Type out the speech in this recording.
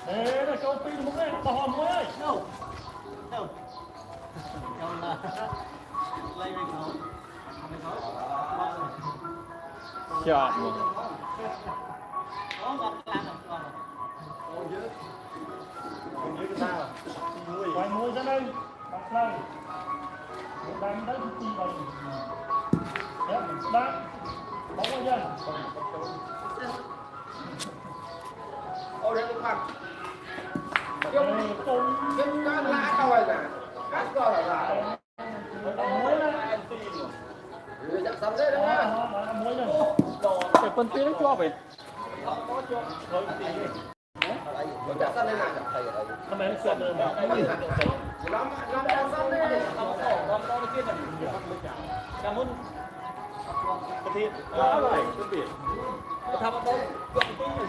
Ê, nó cho tin một cái bà hòm mới ơi. Đâu? Đâu? Đâu là lấy mình không? Mình không? Chọn mà. Có gặp làm được rồi. Ôi dữ. Như cái sao? Quay mũi ra đây. Bắt đây. Đang đấy chi vậy? Đấy, đang. Bóng qua dân. Ôi đây cũng phạt. Chúng có lá coi nè. Cắt coi là lại. Dạ xong đấy đúng không? Cái con tí nó cho về. Dạ xong đây nào. Hôm nay nó xuân rồi mà. Lắm dạ xong đấy. Cảm ơn. Cái thịt. Cái thịt. Cái thịt.